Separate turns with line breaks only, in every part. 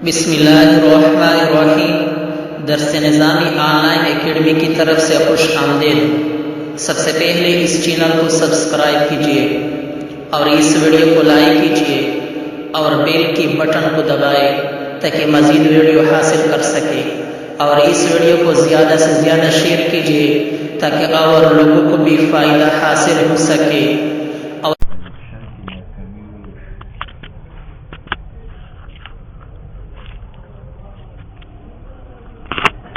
بسم اللہ الرحمن الرحیم۔ درس نظامی آن لائن اکیڈمی کی طرف سے خوش آمدید۔ سب سے پہلے اس چینل کو سبسکرائب کیجیے اور اس ویڈیو کو لائک کیجیے اور بیل کی بٹن کو دبائے تاکہ مزید ویڈیو حاصل کر سکے، اور اس ویڈیو کو زیادہ سے زیادہ شیئر کیجیے تاکہ اور لوگوں کو بھی فائدہ حاصل ہو سکے۔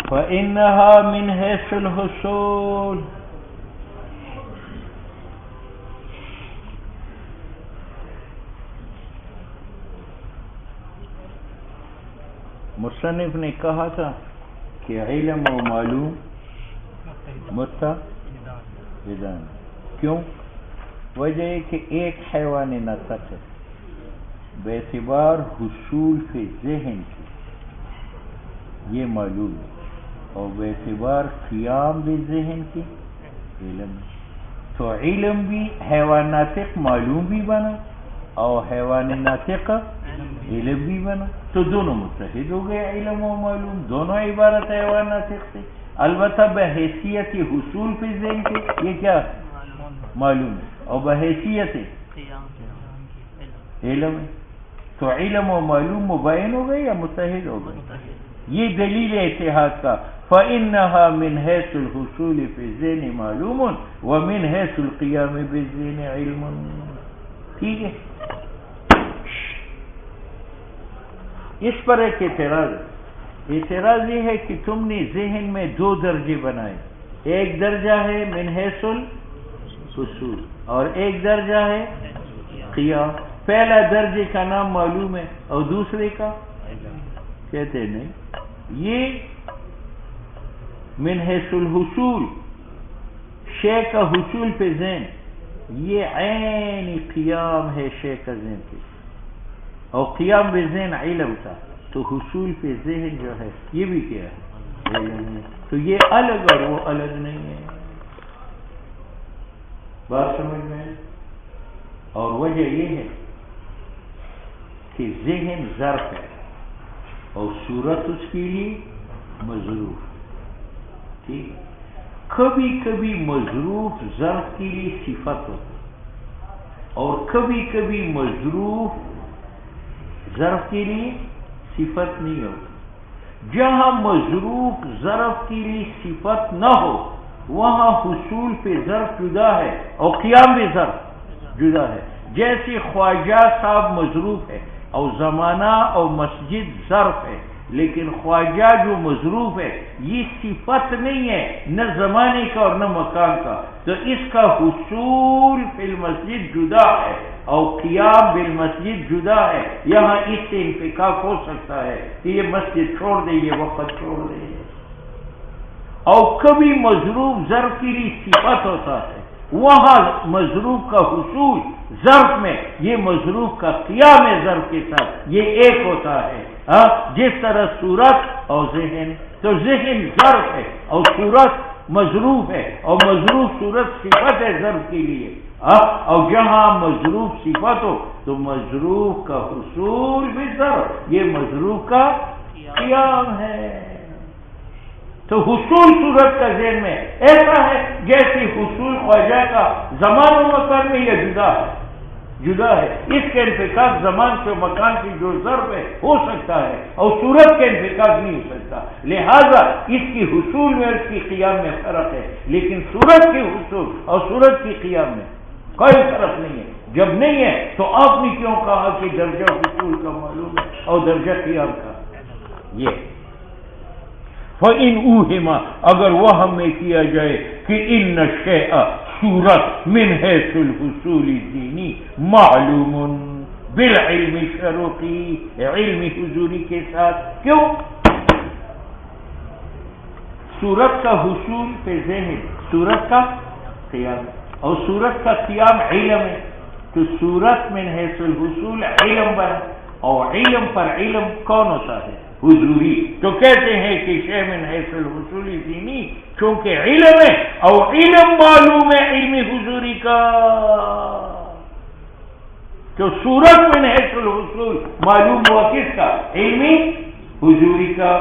فإنها من حيث الحصول مصنف نے کہا تھا کہ علم و معلوم متحدان، کیوں؟ وجہ ہے کہ ایک حیوان نطق ہے باعتبار حصول فی ذہن کی، یہ معلوم ہے، اور باعتبار قیام بھی ذہن کی علم، تو علم بھی حیوان ناطق معلوم بھی بنا اور حیوان ناطق علم بھی بنا، تو دونوں متحد ہو گئے، علم و معلوم دونوں عبارت حیوان ناطق سے، البتہ بحیثیت حصول فی ذہن کے یہ کیا معلوم ہے، اور بحیثیت علم ہے، تو علم و معلوم مبین ہو گئے یا متحد ہو گئے؟ یہ دلیل اتحاد کا، فَإِنَّهَا مِنْ حَيْثُ الْحُصُولِ فِي الذِّهْنِ مَعْلُومٌ وَمِنْ حَيْثُ الْقِيَامِ بِالذِّهْنِ عِلْمٌ۔ ٹھیک ہے، اس پر ایک اعتراض یہ ہے کہ تم نے ذہن میں دو درجے بنائے، ایک درجہ ہے من حیث الحصول اور ایک درجہ ہے قیام۔ پہلا درجے کا نام معلوم ہے اور دوسرے کا کہتے نہیں، یہ من حیث الحصول شے کا حصول پہ ذہن، یہ عین قیام ہے شے کا ذہن پہ، اور قیام بے ذہن علم کا، تو حصول پہ ذہن جو ہے یہ بھی کیا ہے علم ہے، تو یہ الگ اور وہ الگ نہیں ہے، بات سمجھ میں؟ اور وجہ یہ ہے کہ ذہن ظرف ہے اور صورت اس کے لیے مظروف، ٹھیک، کبھی کبھی مظروف ظرف کے لیے صفت ہوتا اور کبھی کبھی مظروف ظرف کے لیے صفت نہیں ہوتا۔ جہاں مظروف ظرف کے لیے صفت نہ ہو وہاں حصول پہ ظرف جدا ہے اور قیام بھی ظرف جدا ہے، جیسے خواجہ صاحب مظروف ہے اور زمانہ اور مسجد ظرف ہے، لیکن خواجہ جو مظروف ہے یہ صفت نہیں ہے نہ زمانے کا اور نہ مکان کا، تو اس کا حصول فی المسجد جدا ہے اور قیام بالمسجد جدا ہے، یہاں اس سے انفکاک ہو سکتا ہے کہ یہ مسجد چھوڑ دے، یہ وقت چھوڑ دے، اور کبھی مظروف ظرف کے لیے صفت ہوتا ہے، وہاں مظروف کا حصول ظرف میں یہ مظروف کا قیام ظرف کے ساتھ یہ ایک ہوتا ہے، جس طرح صورت اور ذہن، تو ذہن ظرف ہے اور صورت مظروف ہے، اور مظروف صورت صفت ہے ظرف کے لیے، اور جہاں مظروف صفت ہو تو مظروف کا حصول بھی ظرف، یہ مظروف کا قیام ہے، تو حصول صورت کا ذہن میں ایسا ہے جیسے حصول خواجہ کا زمان و مکان میں یہ جدا ہے، اس کے انفکاک زمان سے مکان کی جو ضرب ہے ہو سکتا ہے اور صورت کے انفکاک نہیں ہو سکتا، لہذا اس کی حصول میں اور اس کی قیام میں فرق ہے، لیکن صورت کی حصول اور صورت کی قیام میں کوئی فرق نہیں ہے۔ جب نہیں ہے تو آپ نے کیوں کہا کہ درجہ حصول کا معلوم ہے اور درجہ قیام کا؟ یہ فَإِنْ أُوهِمَ اگر وہم میں کیا جائے کہ ان الشیء صورت من حیث الحصول الدینی معلوم بالعلم الشرعی، علم حضوری کے ساتھ، کیوں؟ صورت کا حصول پہ ذہن، صورت کا قیام، اور صورت کا قیام علم ہے، تو صورت من حیث الحصول علم بنا، اور علم پر علم کون ہوتا ہے؟ حضوری، تو کہتے ہیں کہ شے من حیث الحصول دینی، چونکہ علم ہے اور علم معلوم ہے علم حضوری کا، تو صورت من حیث الحصول معلوم ہوا کس کا؟ علمی حضوری کا.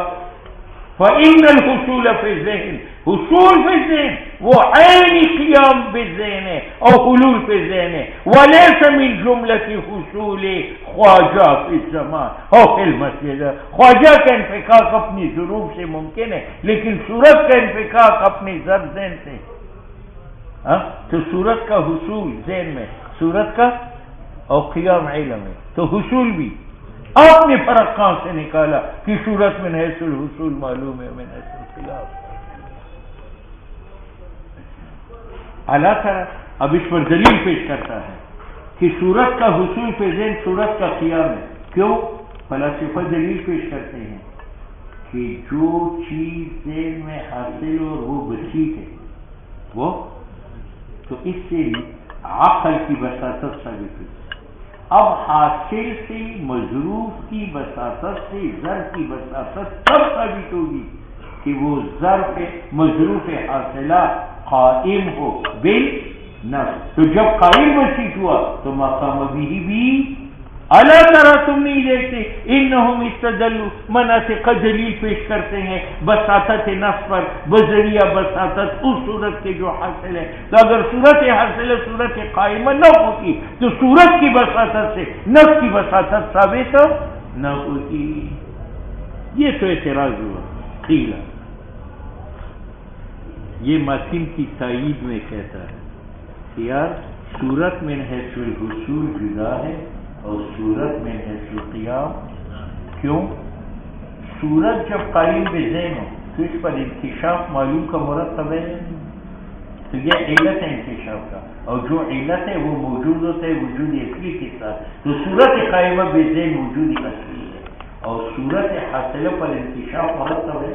فإن الحصول فی الذہن، حصول فی الذہن وہ عین قیام بالذہن ہے اور حلول فی الذہن ہے. ولیس من جملۃ حصول خواجہ فی الزمان اور فی المسجد. خواجہ کا انفکاک اپنی ظروف سے ممکن ہے لیکن صورت کا انفکاک اپنی ذات ذہن سے. تو صورت کا حصول ذہن میں، صورت کا اور قیام علم ہے. تو حصول بھی آپ نے فرق کہاں سے نکالا کہ صورت من حیث الحصول معلوم ہے من حیث القیام؟ اللہ تعالیٰ اب اس پر دلیل پیش کرتا ہے کہ صورت کا حصول پہ ذہن صورت کا قیام ہے. کیوں؟ فلاسفہ دلیل پیش کرتے ہیں کہ جو چیز ذہن میں حاصل اور وہ بسیط ہے وہ تو اس سے عقل کی بساطت ثابت ہوئی. اب حاصل سے، مظروف کی بساطت سے، ظرف کی بساطت تب ثابت ہوگی کہ وہ ظرف مظروف حاصلہ قائم ہو بالنفس. تو جب قائم بسیط ہوا تو مقام بھی اللہ طرح تم نہیں دیکھتے انہم استدلوا مناطق دلیل پیش کرتے ہیں بساطت نفس پر بذریعہ بساطت اس صورت کے جو حاصل ہے. تو اگر صورت حاصل ہے صورت قائمہ نہ ہوتی تو صورت کی بساطت سے نفس کی بساطت ثابت نہ ہوتی. یہ تو اعتراض ہوا. قیل یہ ماتم کی تائید میں کہتا ہے کہ یار صورت من حیث الحصول جدا ہے اور صورت میں حیث القیام. کیوں؟ صورت جب قائم بذہن ہو تو اس پر انکشاف معلوم کا مرتب ہے. تو یہ علت ہے انکشاف کا، اور جو علت ہے وہ موجود ہوتا ہے وجود اصلی کے ساتھ. تو صورت قائمہ بذہن وجود اصلی ہے اور صورت حاصلہ پر انکشاف مرتب ہے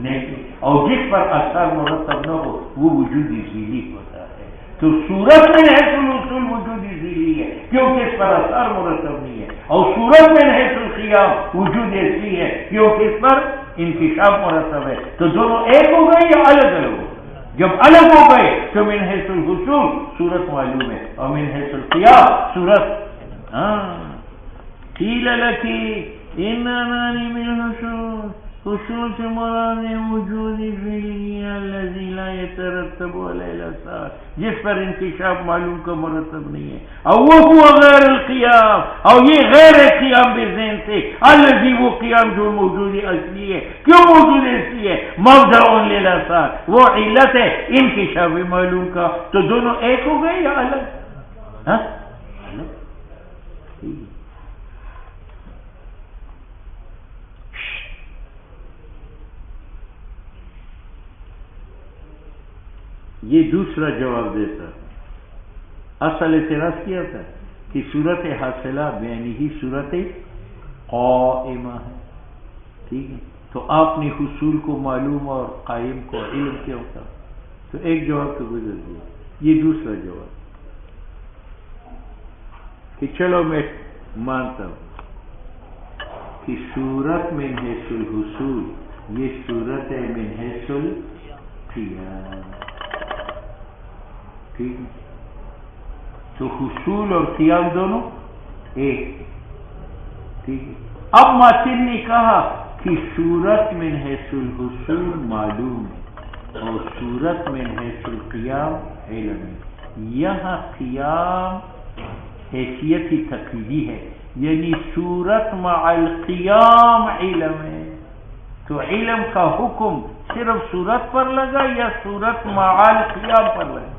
نہیں، اور جس پر اثر مرتب نہ ہو وہ وجود ذیلی ہوتا ہے. تو صورت میں حیث الحصول وجود ذیلی ہے کیونکہ اس پر اثر مرتب نہیں ہے، اور صورت میں حیث القیام وجود اصلی ہے کیونکہ اس پر انکشاف مرتب ہے. تو دونوں ایک ہو گئے یا الگ الگ ہو؟ جب الگ ہو گئے تو من حیث الحصول صورت معلوم ہے اور من حیث القیام صورت. قیل لک اننا من الحصول، حصول سے مراد وجود ذیلی الذی لا یترتب علی الاثار، جس پر انکشاف معلوم کا مرتب نہیں ہے. اور وہ ہوا غیر القیام، اور یہ غیر قیام بذہن سے الذی وہ قیام جو موجود اصلی ہے. کیوں موجود اصلی ہے؟ مبدأ للاثار، وہ علت ہے انکشاف معلوم کا. تو دونوں ایک ہو گئے یا الگ؟ یہ دوسرا جواب دیتا. اصل اعتراض کیا تھا کہ صورت حاصلہ یعنی ہی صورت قائمہ ہے. ٹھیک ہے، تو آپ نے حصول کو معلوم اور قائم کو علم کیا ہوتا. تو ایک جواب تو گزر گیا. یہ دوسرا جواب کہ چلو میں مانتا ہوں کہ صورت من حیث الحصول یہ صورت ہے من حیث القیام. ٹھیک ہے، تو حصول اور قیام دونوں ایک. ٹھیک ہے، اب ماتن نے کہا کہ صورت من حیث الحصول معلوم ہے اور صورت من حیث القیام علم ہے. یہاں قیام حیثیت تقییدی ہے، یعنی صورت مع القیام علم ہے. تو علم کا حکم صرف صورت پر لگا یا صورت مع القیام پر لگا؟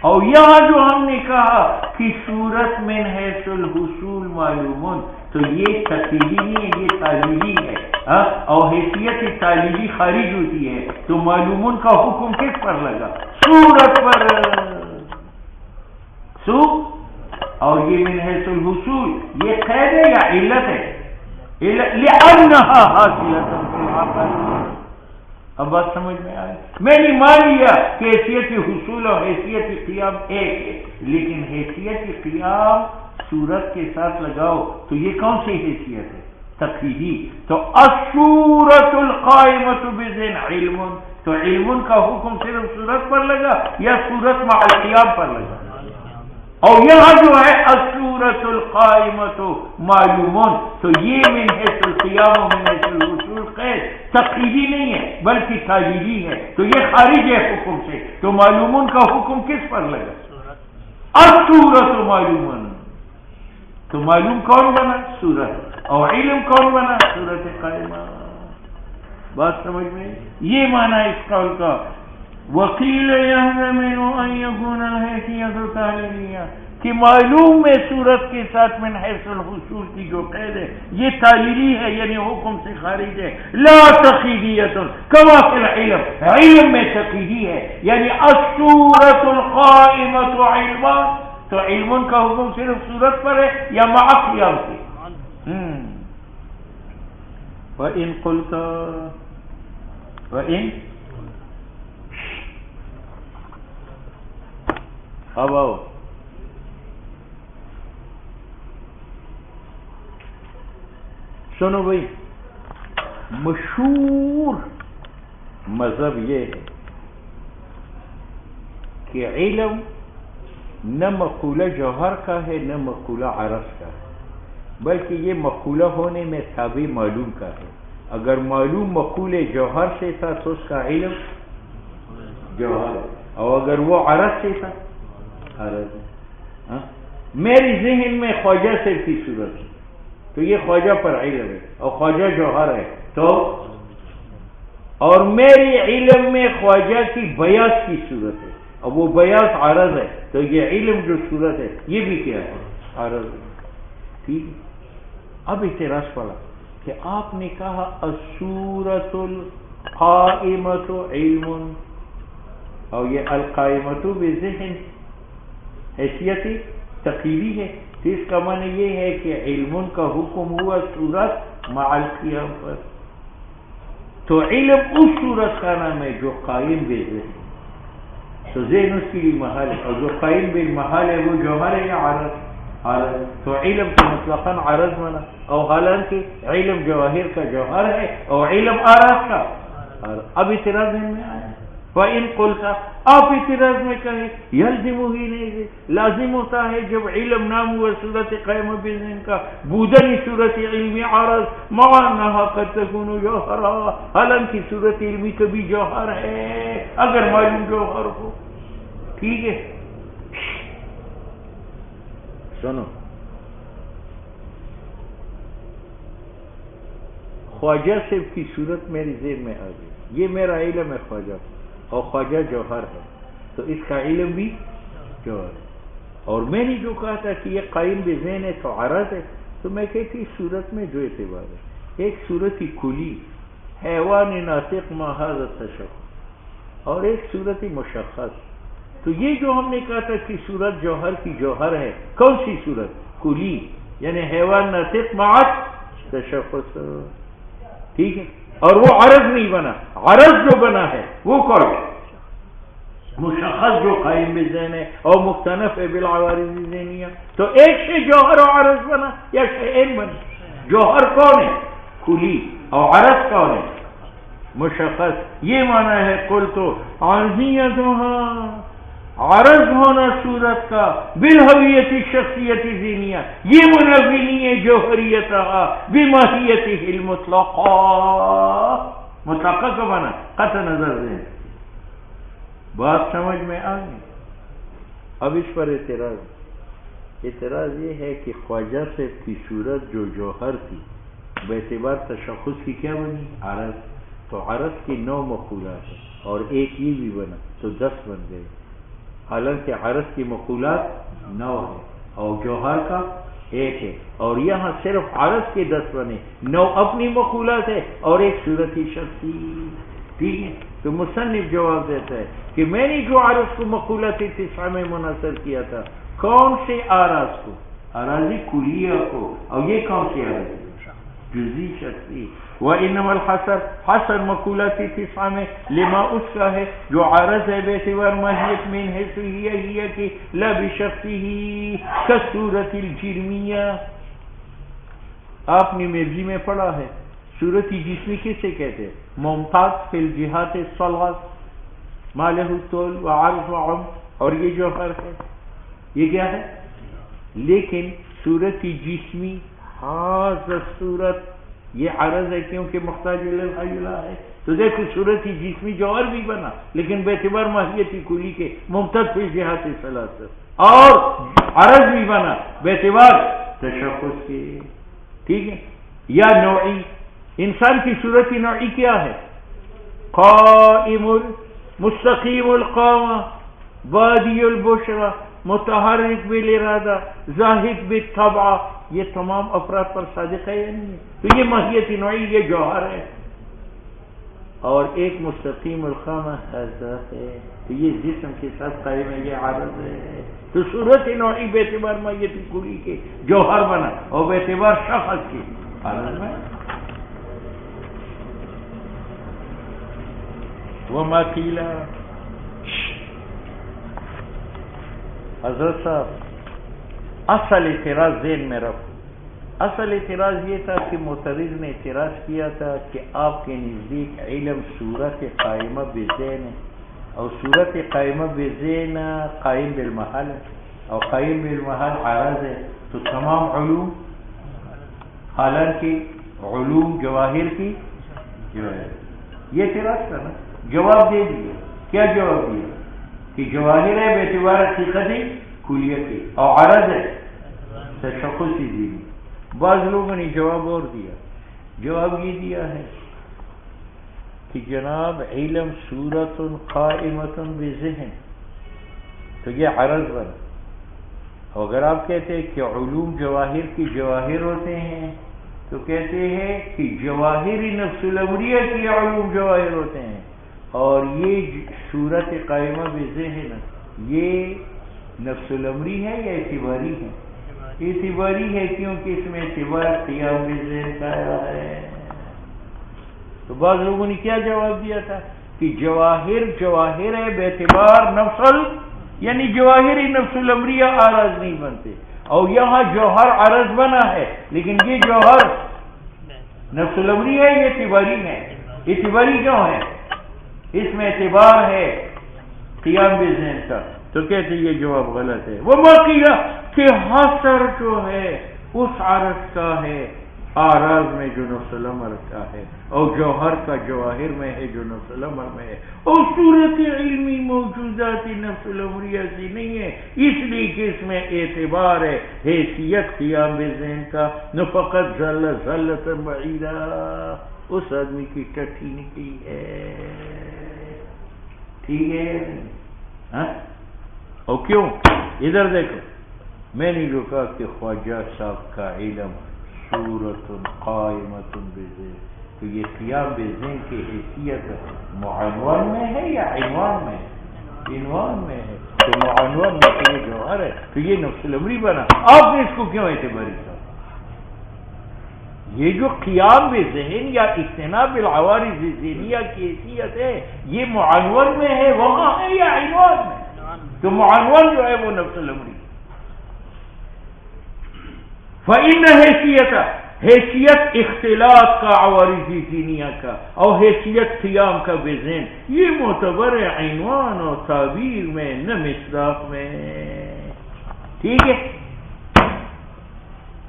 اور یہاں جو ہم نے کہا کہ صورت من حیث الحصول معلوم، تو یہ تقییدی نہیں ہے، یہ تعلیلی ہے. اور حیثیت تعلیلی خارج ہوتی ہے. تو معلوم کا حکم کس پر لگا؟ صورت پر. اور یہ من حیث الحصول یہ قید ہے یا علت ہے؟ لأنہا حاصلۃ فی العقل. اب بات سمجھ میں آئی؟ میں نے مان لیا کہ حیثیت حصول اور حیثیت قیام ایک ہے، لیکن حیثیت قیام صورت کے ساتھ لگاؤ تو یہ کون سی حیثیت ہے؟ تقییدی. تو الصورت القائمۃ بذہن علم، تو علم کا حکم صرف صورت پر لگا یا صورت مع القیام پر لگا؟ اور یہاں جو ہے الصورت الصورت القائمۃ معلوم، تو یہ من حیث القیام و من حیث الوصول قید تقییدی نہیں ہے بلکہ تعلیلی ہے، تو یہ خارج ہے حکم سے، تو معلومون کا حکم کس پر لگا؟ الصورت معلومون، تو معلوم کون بنا؟ صورت، اور علم کون بنا؟ صورت قائمہ۔ بات سمجھ میں؟ یہ معنی اس قول کا۔ وقیل یحتمل ان یکون الحیثیۃ تعلیلیہ، کہ معلوم میں صورت کے ساتھ من حیث الحصول کی جو قید ہے یہ تعلیلی ہے، یعنی حکم سے خارج ہے، لا تقییدیۃ کما فی العلم، علم میں تقییدی ہے، یعنی الصورت القائمۃ علما، تو علم کا حکم صرف صورت پر ہے یا مع قیام سے؟ وَإِن قُلْتَ وَإِن اب آؤ سنو بھائی، مشہور مذہب یہ ہے کہ علم نہ مقولہ جوہر کا ہے نہ مقولہ عرض کا ہے، بلکہ یہ مقولہ ہونے میں تابع معلوم کا ہے۔ اگر معلوم مقول جوہر سے تھا تو اس کا علم جوہر ہے، اور اگر وہ عرض سے تھا عرض ہے۔ میری ذہن میں خواجہ سے کی صورت ہے تو یہ خواجہ پر علم ہے، اور خواجہ جوہر ہے تو، اور میری علم میں خواجہ کی بیاض کی صورت ہے، اور وہ بیاض عرض ہے، تو یہ علم جو صورت ہے یہ بھی کیا ہے؟ عرض ہے۔ ٹھیک ہے، اب اعتراض پڑا کہ آپ نے کہا الصورت القائمۃ علم، اور یہ القائمۃ بذہن حیثیت تقییدی ہے، تو اس کا معنی یہ ہے کہ علم کا حکم ہوا صورت مع القیام پر، تو علم اس صورت کا نام ہے جو قائم بذہن، تو ذہن اس کے لیے محال ہے، اور جو قائم بالمحال ہے وہ جوہر ہے یا عرض؟ عرض، تو علم کا مطلقاً عرض بنا، اور حالانکہ علم جواہر کا جوہر ہے اور علم عرض کا عرض۔ اب اعتراض میں آیا، وَإِن قُلْتَ، آپ اعتراض میں کہیں یلزم ہی نہیں ہے، لازم ہوتا ہے جب علم نام ہوا صورت قائم بذہن کا، بودنی صورت علمی عرض مع انہا قد تکون جوہرا، حالانکہ صورت علمی کبھی جوہر ہے اگر معلوم جوہر ہو۔ ٹھیک ہے، سنو، خواجہ صاحب کی صورت میری ذہن میں آ گئی، یہ میرا علم ہے خواجہ، اور خواجہ جوہر ہے، تو اس کا علم بھی جوہر ہے، اور میں نے جو کہا تھا کہ یہ قائم بذہن ہے تو عرض ہے، تو میں کہتی صورت میں جو اعتبار ہے، ایک صورت کلی حیوان ناطق ما ھذا التشخص، اور ایک صورت مشخص، تو یہ جو ہم نے کہا تھا کہ صورت جوہر کی جوہر ہے، کون سی صورت؟ کلی، یعنی حیوان ناطق مع تشخص، ٹھیک ہے، اور وہ عرض نہیں بنا، عرض جو بنا ہے وہ کون ہے؟ مشخص جو قائم بذہن ہے اور مختنف ہے بالعوارض ذہنیہ، تو ایک سے جوہر و عرض بنا یا شیئین بنا؟ جوہر کون ہے؟ کلی، اور عرض کون ہے؟ مشخص۔ یہ معنی ہے قلت عرضیتها، عرض ہونا صورت کا، بالہویت شخصیت ذہنیہ، یہ منافی نہیں ہے جوہریتها بماہیتہ المطلقہ، مطلقہ کا معنی قطع نظر ذہن۔ بات سمجھ میں آ گئی؟ اب اس پر اعتراض یہ ہے کہ خواجہ صاحب کی صورت جو جوہر تھی باعتبار تشخص کی کیا بنی؟ عرض، تو عرض کی 9 مقولات ہیں اور ایک یہ بھی بنا تو 10 بن گئے، حالانکہ عرض کی مقولات 9 ہے اور جوہر کا 1 ہے، اور یہاں صرف عرض کے 10 بنے، 9 اپنی مقولات ہے اور ایک صورت شخصی۔ ٹھیک ہے، تو مصنف جواب دیتا ہے کہ میں نے جو عرض کو مقولات 9 میں منحصر کیا تھا، کون سے اعراض کو؟ اراضی کلیہ کو، اور یہ کون سی اراضی؟ جزئی شخصی۔ وَإِنَّمَا الْحَصْرُ، حصر مقولات 9 میں لما اس کا ہے جو عرض ہے باعتبار ماہیت من حیث ہی کہ لا بشخصی کالصورت الجرمیہ۔ آپ نے مرزی میں پڑھا ہے صورت جسمی کسے کہتے ہیں؟ ممتاز فی الجہات الثلاث ما لہ طول وعرض وعمق، اور یہ جوہر ہے، یہ کیا ہے؟ لیکن صورت جسمی حاضر صورت یہ عرض ہے کیونکہ محتاج للحیلہ ہے، تو دیکھو صورت جسمی جوہر بھی بنا لیکن بے اعتبار ماہیت کلی کے ممتد فی جہات ثلاثہ، اور عرض بھی بنا بے اعتبار تشخص کے، ٹھیک ہے؟ یا نوعی، انسان کی صورت نوعی کیا ہے؟ قائم مستقیم القامہ، بادی البشرہ، متحرک بالارادہ، زاہد بالطبع، یہ تمام افراد پر صادق ہے یا نہیں ہے؟ تو یہ ماہیت نوعی، یہ جوہر ہے، اور ایک مستقیم القامہ حضا ہے، تو یہ جسم کے ساتھ قائم ہے، یہ عارض ہے۔ تو صورت نوعی بے اعتبار ماہیت کلی کے جوہر بنا اور بے اعتبار شخص کے عارض میں۔ وما قیل، حضرت صاحب اصل اعتراض ذہن میں رکھو، اصل اعتراض یہ تھا کہ معترض نے اعتراض کیا تھا کہ آپ کے نزدیک علم صورت قائمہ بذہن ہے، اور صورت قائمہ بذہن قائم بالمحل ہے، اور قائم بالمحل عارض ہے، تو تمام علوم حالانکہ علوم جواہر کی جواہر، یہ اعتراض تھا نا؟ جواب دے دیا، کیا جواب دیا؟ کہ جواہر ہے بے اعتبار حقیقت کلیت کی، اور عرض ہے تشخصی دینی۔ بعض لوگوں نے جواب اور دیا، جواب یہ دیا ہے کہ جناب علم صورت قائمۃ بذہن، تو یہ عرض بنا، اور اگر آپ کہتے ہیں کہ علوم جواہر کی جواہر ہوتے ہیں تو کہتے ہیں کہ جواہر نفس الامریہ کی علوم جواہر ہوتے ہیں، اور یہ صورت قائمہ بذہن یہ نفس الامری ہے یا اعتباری ہے؟ اعتباری ہے، کیونکہ اس میں اعتبار قیام بذہن کا ہے۔ تو بعض لوگوں نے کیا جواب دیا تھا کہ جواہر جواہر ہے بے اعتبار نفس یعنی جواہر نفس الامریہ عارض نہیں بنتے، اور یہاں جوہر عارض بنا ہے لیکن یہ جوہر نفس الامریہ ہے، یہ اعتباری ہے۔ اعتباری کیوں ہے؟ اس میں اعتبار ہے قیام بذہن کا، تو کہتے یہ جواب غلط ہے۔ وہ مقیلہ کہ حصر جو ہے اس عرض کا ہے آراز میں جو نفس الامر کا ہے، اور جوہر کا جواہر میں ہے جو نفس الامر میں ہے، اور صورت علمی موجودات نفس الامریہ سے نہیں ہے، اس لیے کہ اس میں اعتبار ہے حیثیت قیام بذہن کا، نہ فقط ذلت بعیدہ، اس آدمی کی ٹٹھی نکلی ہے، ٹھیک ہے؟ ہاں، اور کیوں؟ ادھر دیکھو، میں نے جو کہا کہ خواجہ صاحب کا علم صورت قائمۃ بذہن، تو یہ قیام بذہن کی حیثیت معنون میں ہے یا عنوان میں ہے؟ عنوان میں ہے، تو معنون میں تو یہ جوہر ہے، تو یہ نفس الامری بنا۔ آپ نے اس کو کیوں اعتباری کہا؟ یہ جو قیام بذہن یا اجتناب العوارض ذہنیہ کی حیثیت ہے یہ معنون میں ہے، وہاں ہے یا عنوان میں؟ تو معنون جو ہے وہ نفس الامری۔ فإن حیثیت اختلاط کا عوارض ذہنیہ کا اور حیثیت قیام کا بذہن یہ معتبر ہے عنوان اور تعبیر میں، نہ مصداق میں، ٹھیک ہے؟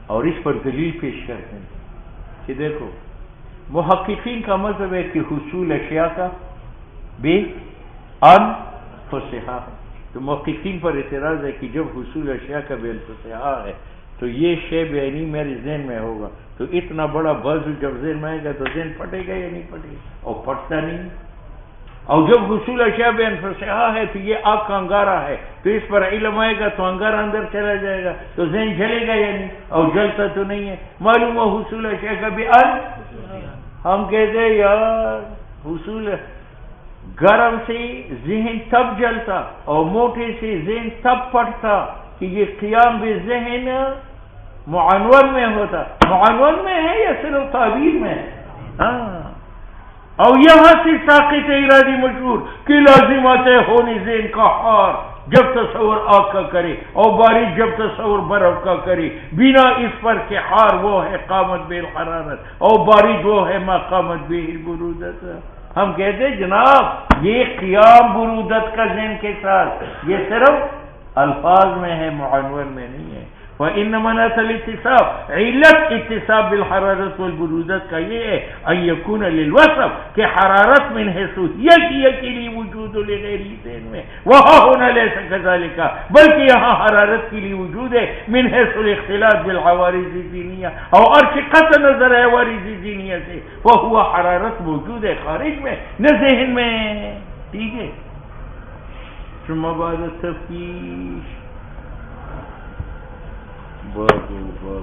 اور اس پر دلیل پیش کرتے ہیں کہ دیکھو محققین کا مذہب ہے کہ حصول اشیاء کا بے انفسہا، تو محققین پر اعتراض ہے کہ جب حصول اشیاء کا بے انفسہا ہے تو یہ شے بعینی میرے ذہن میں ہوگا، تو اتنا بڑا بازو جب ذہن میں آئے گا تو ذہن پھٹے گا یا نہیں پھٹے گا؟ اور پھٹتا نہیں۔ اور جب حصول اشیاء بے انفسہا ہے تو یہ آگ کا انگارہ ہے، تو اس پر علم آئے گا تو انگارہ اندر چلا جائے گا، تو ذہن جلے گا یا نہیں؟ اور جلتا تو نہیں ہے، معلوم ہو حصول اشیاء کا بے ہم کہتے ہیں یار حصول گرم سے ذہن تب جلتا اور موٹے سے ذہن تب پھٹتا کہ یہ قیام بذہن معنون میں ہوتا، معنون میں ہے یا صرف تعبیر میں ہے؟ ہاں، اور یہاں سے ساقط ارادی مشہور کہ لازمات ہونے ذہن کا حار جب تصور آگ کا کرے اور بارش جب تصور برف کا کرے، بنا اس پر کہ حار وہ ہے قامت بالحرارت اور بارش وہ ہے ما قامت بالبرودت۔ ہم کہتے ہیں جناب یہ قیام برودت کا ذہن کے ساتھ، یہ صرف الفاظ میں ہے، معنون میں نہیں ہے۔ وَإِنَّ مَنَاةَ الْاِتِّصَابِ علت اتصاب بالحرارت والبرودت کا یہ ہے ان یکون للوصف کہ حرارت من حیث یکی لی وجود لغیری ذہن میں وہاں ہونا لیس کذالک بلکہ یہاں حرارت کے لیے وجود ہے من حیث الاختلاط بالعوارض الذہنیہ اور کہ قطع نظر ہے عوارض الذہنیہ سے وہو حرارت موجود ہے خارج میں نہ ذہن میں. ٹھیک ہے. ثم بعد التفتیش بابو